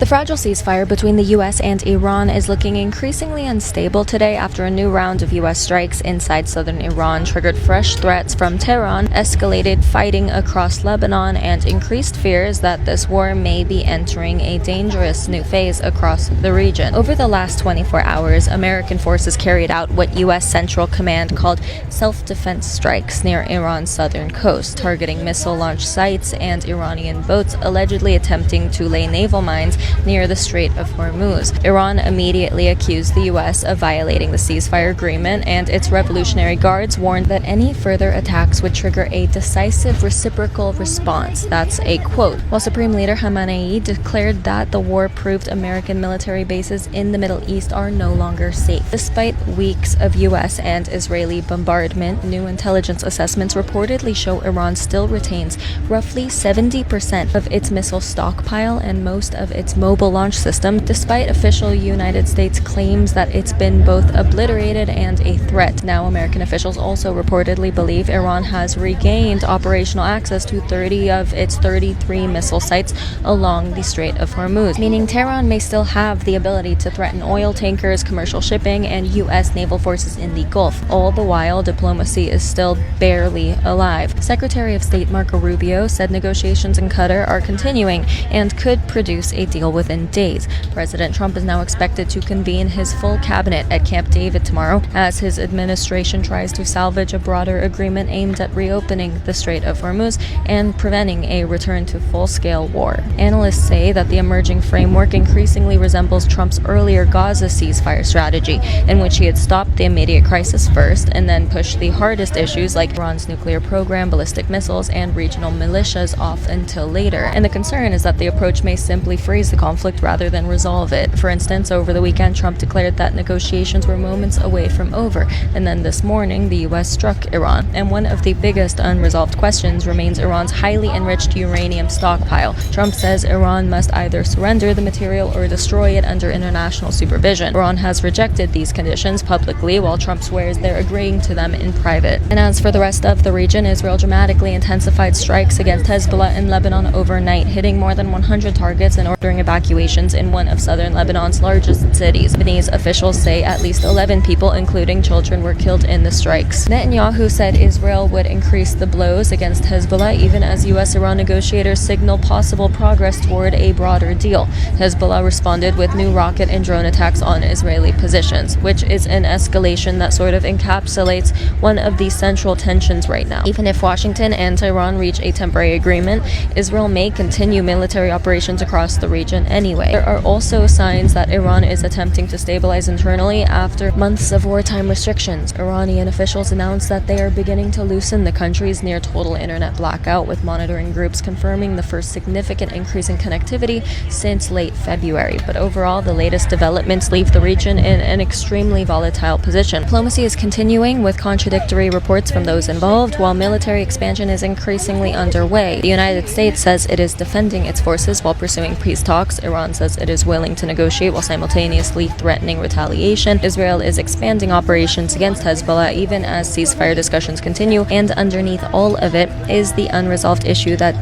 The fragile ceasefire between the U.S. and Iran is looking increasingly unstable today after a new round of U.S. strikes inside southern Iran triggered fresh threats from Tehran, escalated fighting across Lebanon, and increased fears that this war may be entering a dangerous new phase across the region. Over the last 24 hours, American forces carried out what U.S. Central Command called self-defense strikes near Iran's southern coast, targeting missile launch sites and Iranian boats allegedly attempting to lay naval mines near the Strait of Hormuz. Iran immediately accused the U.S. of violating the ceasefire agreement, and its Revolutionary Guards warned that any further attacks would trigger a decisive reciprocal response. That's a quote. While Supreme Leader Khamenei declared that the war proved American military bases in the Middle East are no longer safe. Despite weeks of U.S. and Israeli bombardment, new intelligence assessments reportedly show Iran still retains roughly 70% of its missile stockpile and most of its mobile launch system, despite official United States claims that it's been both obliterated and a threat. Now, American officials also reportedly believe Iran has regained operational access to 30 of its 33 missile sites along the Strait of Hormuz, meaning Tehran may still have the ability to threaten oil tankers, commercial shipping, and U.S. naval forces in the Gulf. All the while, diplomacy is still barely alive. Secretary of State Marco Rubio said negotiations in Qatar are continuing and could produce a deal within days. President Trump is now expected to convene his full cabinet at Camp David tomorrow as his administration tries to salvage a broader agreement aimed at reopening the Strait of Hormuz and preventing a return to full-scale war. Analysts say that the emerging framework increasingly resembles Trump's earlier Gaza ceasefire strategy, in which he had stopped the immediate crisis first and then pushed the hardest issues like Iran's nuclear program, ballistic missiles, and regional militias off until later. And the concern is that the approach may simply freeze the conflict rather than resolve it. For instance, over the weekend, Trump declared that negotiations were moments away from over, and then this morning, the U.S. struck Iran. And one of the biggest unresolved questions remains Iran's highly enriched uranium stockpile. Trump says Iran must either surrender the material or destroy it under international supervision. Iran has rejected these conditions publicly, while Trump swears they're agreeing to them in private. And as for the rest of the region, Israel dramatically intensified strikes against Hezbollah in Lebanon overnight, hitting more than 100 targets and ordering evacuations in one of southern Lebanon's largest cities. Lebanese officials say at least 11 people, including children, were killed in the strikes. Netanyahu said Israel would increase the blows against Hezbollah even as U.S.-Iran negotiators signal possible progress toward a broader deal. Hezbollah responded with new rocket and drone attacks on Israeli positions, which is an escalation that sort of encapsulates one of the central tensions right now. Even if Washington and Tehran reach a temporary agreement, Israel may continue military operations across the region anyway. There are also signs that Iran is attempting to stabilize internally after months of wartime restrictions. Iranian officials announced that they are beginning to loosen the country's near total internet blackout, with monitoring groups confirming the first significant increase in connectivity since late February. But overall, the latest developments leave the region in an extremely volatile position. Diplomacy is continuing with contradictory reports from those involved, while military expansion is increasingly underway. The United States says it is defending its forces while pursuing peace talks. Iran says it is willing to negotiate while simultaneously threatening retaliation. Israel is expanding operations against Hezbollah even as ceasefire discussions continue, and underneath all of it is the unresolved issue that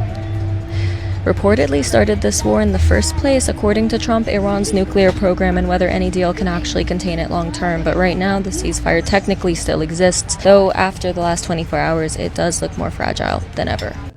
reportedly started this war in the first place, according to Trump, Iran's nuclear program and whether any deal can actually contain it long term. But right now, the ceasefire technically still exists, though after the last 24 hours, it does look more fragile than ever.